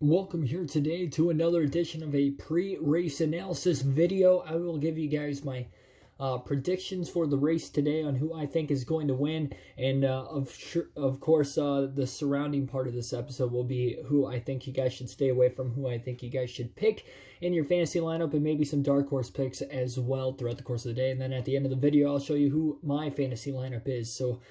Welcome here today to another edition of a pre-race analysis video. I will give you guys my predictions for the race today on who I think is going to win, and of course the surrounding part of this episode will be who I think you guys should stay away from, who I think you guys should pick in your fantasy lineup, and maybe some dark horse picks as well throughout the course of the day. And then at the end of the video, I'll show you who my fantasy lineup is. So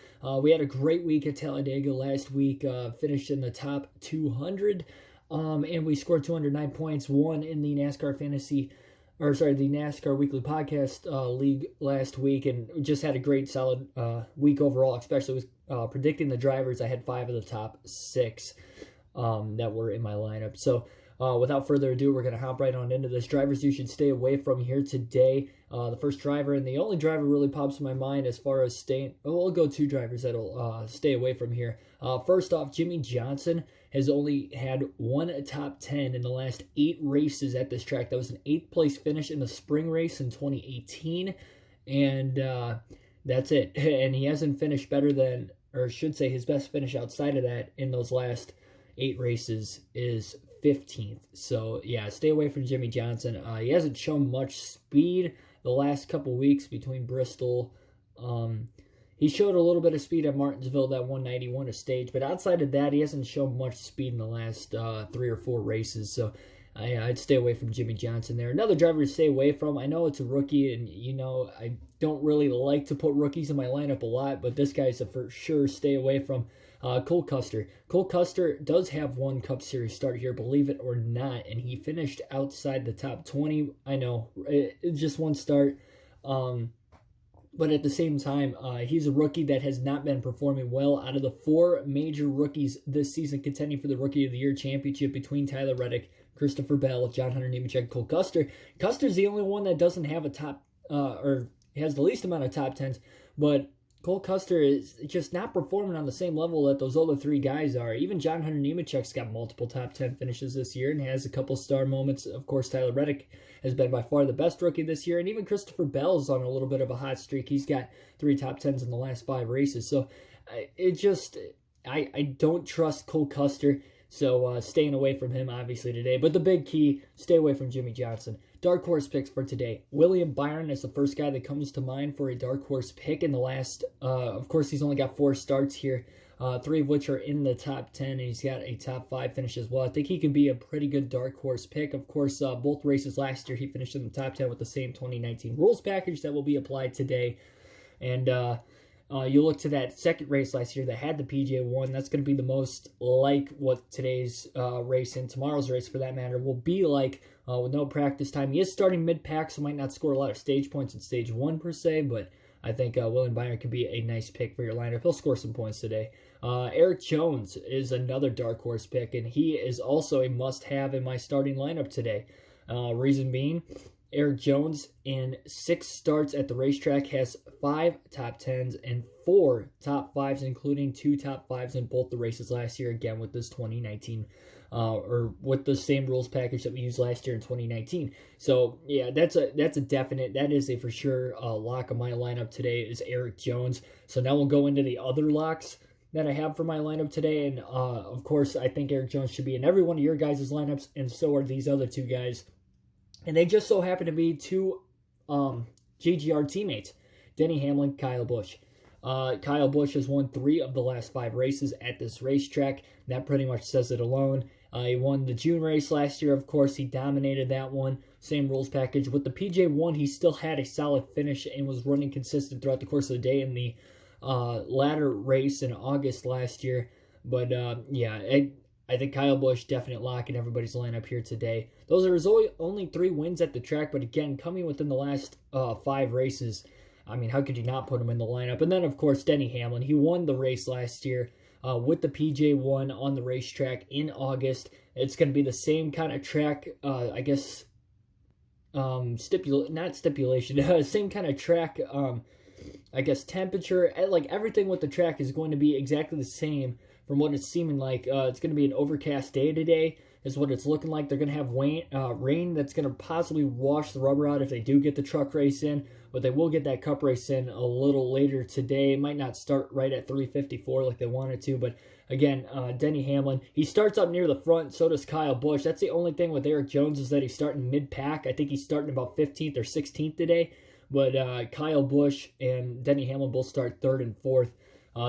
we had a great week at Talladega last week, finished in the top 200. And we scored 209 points, won in the NASCAR the NASCAR Weekly Podcast League last week, and just had a great, solid week overall, especially with predicting the drivers. I had 5 of the top 6 that were in my lineup. So without further ado, we're going to hop right on into this. Drivers you should stay away from here today. The first driver, and the only driver really pops in my mind as far as staying, we'll go 2 drivers that'll stay away from here. First off, Jimmie Johnson has only had 1 top 10 in the last 8 races at this track. That was an 8th place finish in the spring race in 2018, and that's it. And he hasn't finished better than, or should say his best finish outside of that in those last 8 races is 15th. So yeah, stay away from Jimmie Johnson. He hasn't shown much speed the last couple weeks between Bristol. He showed a little bit of speed at Martinsville, that 191 a stage, but outside of that, he hasn't shown much speed in the last 3 or 4 races. So I'd stay away from Jimmie Johnson there. Another driver to stay away from, I know it's a rookie, and you know I don't really like to put rookies in my lineup a lot, but this guy's a for sure stay away from. Cole Custer. Cole Custer does have 1 Cup Series start here, believe it or not, and he finished outside the top 20. I know, it's just 1 start. But at the same time, he's a rookie that has not been performing well. Out of the 4 major rookies this season contending for the Rookie of the Year championship between Tyler Reddick, Christopher Bell, John Hunter Nemechek, Cole Custer, Custer's the only one that doesn't have a top, or has the least amount of top 10s, but Cole Custer is just not performing on the same level that those other 3 guys are. Even John Hunter Nemechek's got multiple top 10 finishes this year and has a couple star moments. Of course, Tyler Reddick has been by far the best rookie this year, and even Christopher Bell's on a little bit of a hot streak. He's got 3 top 10s in the last 5 races. So I don't trust Cole Custer, so staying away from him obviously today. But the big key, stay away from Jimmie Johnson. Dark horse picks for today. William Byron is the first guy that comes to mind for a dark horse pick in the last, of course, he's only got 4 starts here, 3 of which are in the top 10, and he's got a top 5 finish as well. I think he can be a pretty good dark horse pick. Of course, both races last year, he finished in the top 10 with the same 2019 rules package that will be applied today. And you look to that second race last year that had the PJ1, that's going to be the most like what today's race and tomorrow's race, for that matter, will be like with no practice time. He is starting mid-pack, so might not score a lot of stage points in stage 1 per se, but I think William Byron could be a nice pick for your lineup. He'll score some points today. Erik Jones is another dark horse pick, and he is also a must-have in my starting lineup today. Reason being, Erik Jones, in 6 starts at the racetrack, has 5 top 10s and 4 top 5s, including 2 top 5s in both the races last year, again with this 2019, or with the same rules package that we used last year in 2019. So, yeah, that's a definite, that is a for sure lock of my lineup today is Erik Jones. So now we'll go into the other locks that I have for my lineup today, and of course, I think Erik Jones should be in every one of your guys' lineups, and so are these other 2 guys. And they just so happen to be 2 JGR teammates, Denny Hamlin, Kyle Busch. Kyle Busch has won 3 of the last 5 races at this racetrack. That pretty much says it alone. He won the June race last year, of course. He dominated that one. Same rules package. With the PJ1, he still had a solid finish and was running consistent throughout the course of the day in the latter race in August last year. But, yeah, I think Kyle Busch, definite lock in everybody's lineup here today. Those are his only 3 wins at the track, but again, coming within the last 5 races, I mean, how could you not put him in the lineup? And then, of course, Denny Hamlin. He won the race last year with the PJ1 on the racetrack in August. It's going to be the same kind of track, I guess, not stipulation, same kind of track, I guess, temperature. Like, everything with the track is going to be exactly the same from what it's seeming like. It's going to be an overcast day today is what it's looking like. They're going to have rain that's going to possibly wash the rubber out if they do get the truck race in, but they will get that cup race in a little later today. It might not start right at 3:54 like they wanted to, but Again, Denny Hamlin. He starts up near the front, so does Kyle Busch. That's the only thing with Erik Jones is that he's starting mid-pack. I think he's starting about 15th or 16th today. But Kyle Busch and Denny Hamlin both start 3rd and 4th.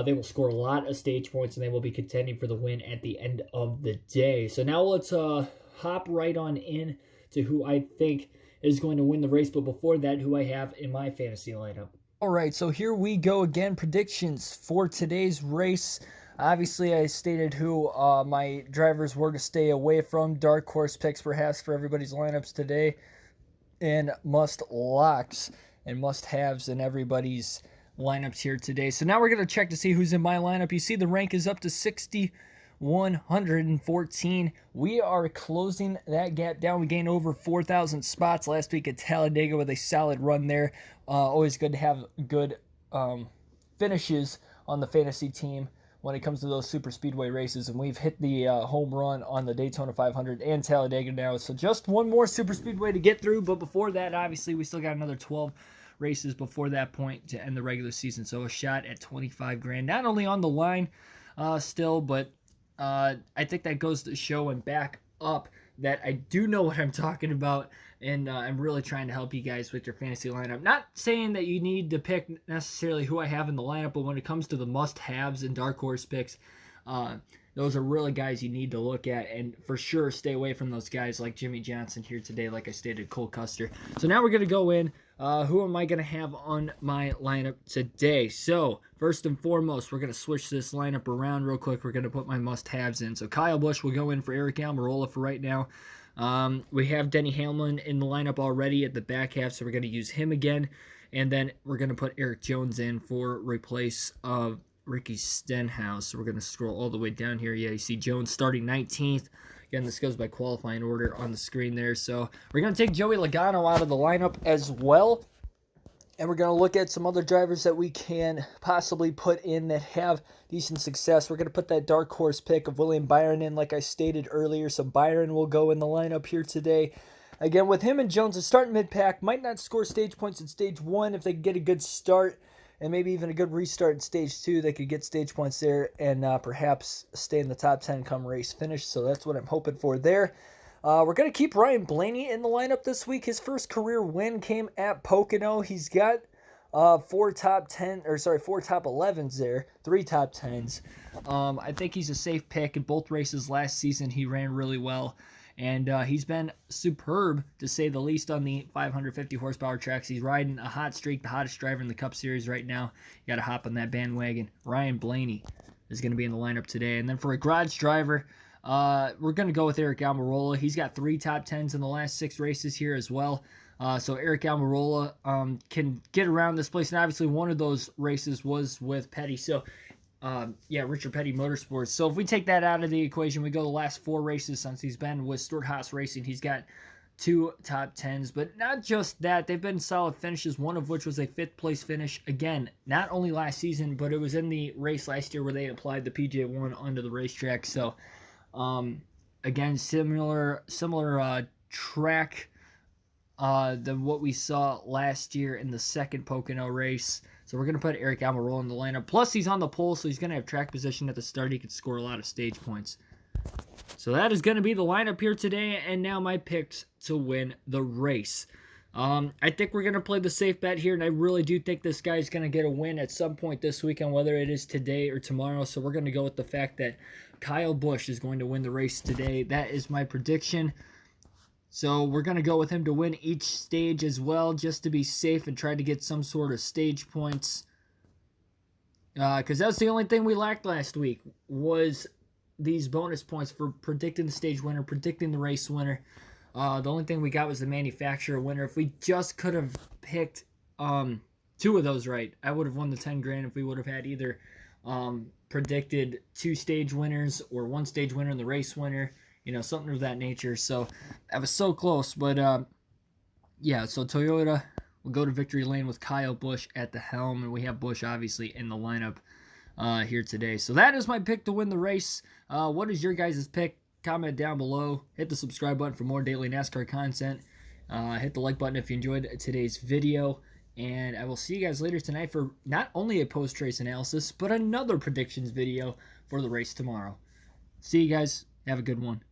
They will score a lot of stage points, and they will be contending for the win at the end of the day. So now let's hop right on in to who I think is going to win the race. But before that, who I have in my fantasy lineup. All right, so here we go again. Predictions for today's race. Obviously, I stated who my drivers were to stay away from. Dark horse picks perhaps for everybody's lineups today. And must locks and must-haves in everybody's lineups here today. So now we're going to check to see who's in my lineup. You see the rank is up to 6,114. We are closing that gap down. We gained over 4,000 spots last week at Talladega with a solid run there. Always good to have good finishes on the fantasy team when it comes to those super speedway races, and we've hit the home run on the Daytona 500 and Talladega now. So just one more super speedway to get through, but before that, obviously, we still got another 12 races before that point to end the regular season. So a shot at 25 grand, not only on the line still, but I think that goes to show and back up that I do know what I'm talking about, and I'm really trying to help you guys with your fantasy lineup. Not saying that you need to pick necessarily who I have in the lineup, but when it comes to the must-haves and dark horse picks, those are really guys you need to look at, and for sure stay away from those guys like Jimmie Johnson here today, like I stated, Cole Custer. So now we're going to go in. Who am I going to have on my lineup today? So first and foremost, we're going to switch this lineup around real quick. We're going to put my must-haves in. So Kyle Busch will go in for Aric Almirola for right now. We have Denny Hamlin in the lineup already at the back half, so we're going to use him again. And then we're going to put Erik Jones in for replace of Ricky Stenhouse. So we're going to scroll all the way down here. Yeah, you see Jones starting 19th. Again, this goes by qualifying order on the screen there. So we're going to take Joey Logano out of the lineup as well. And we're going to look at some other drivers that we can possibly put in that have decent success. We're going to put that dark horse pick of William Byron in, like I stated earlier. So Byron will go in the lineup here today. Again, with him and Jones, starting mid-pack, might not score stage points in stage 1 if they get a good start. And maybe even a good restart in stage 2. They could get stage points there and perhaps stay in the top 10 come race finish. So that's what I'm hoping for there. We're going to keep Ryan Blaney in the lineup this week. His first career win came at Pocono. He's got 4 top 11s there, 3 top 10s. I think he's a safe pick. In both races last season, he ran really well. And he's been superb, to say the least, on the 550 horsepower tracks. He's riding a hot streak, the hottest driver in the Cup Series right now. You got to hop on that bandwagon. Ryan Blaney is going to be in the lineup today. And then for a garage driver, we're going to go with Aric Almirola. He's got 3 top 10s in the last 6 races here as well. So Aric Almirola can get around this place. And obviously one of those races was with Petty. So Richard Petty Motorsports. So if we take that out of the equation, we go the last 4 races since he's been with Stewart-Haas Racing. He's got 2 top 10s, but not just that. They've been solid finishes, one of which was a 5th place finish. Again, not only last season, but it was in the race last year where they applied the PJ1 onto the racetrack. So, again, similar track than what we saw last year in the second Pocono race. So we're going to put Aric Almirola in the lineup. Plus, he's on the pole, so he's going to have track position at the start. He could score a lot of stage points. So that is going to be the lineup here today, and now my picks to win the race. I think we're going to play the safe bet here, and I really do think this guy's going to get a win at some point this weekend, whether it is today or tomorrow. So we're going to go with the fact that Kyle Busch is going to win the race today. That is my prediction. So we're going to go with him to win each stage as well, just to be safe and try to get some sort of stage points. Because that's the only thing we lacked last week, was these bonus points for predicting the stage winner, predicting the race winner. The only thing we got was the manufacturer winner. If we just could have picked 2 of those right, I would have won the 10 grand if we would have had either predicted 2 stage winners or 1 stage winner and the race winner. Something of that nature. So that was so close. But, so Toyota will go to victory lane with Kyle Busch at the helm. And we have Busch, obviously, in the lineup here today. So that is my pick to win the race. What is your guys' pick? Comment down below. Hit the subscribe button for more daily NASCAR content. Hit the like button if you enjoyed today's video. And I will see you guys later tonight for not only a post-race analysis, but another predictions video for the race tomorrow. See you guys. Have a good one.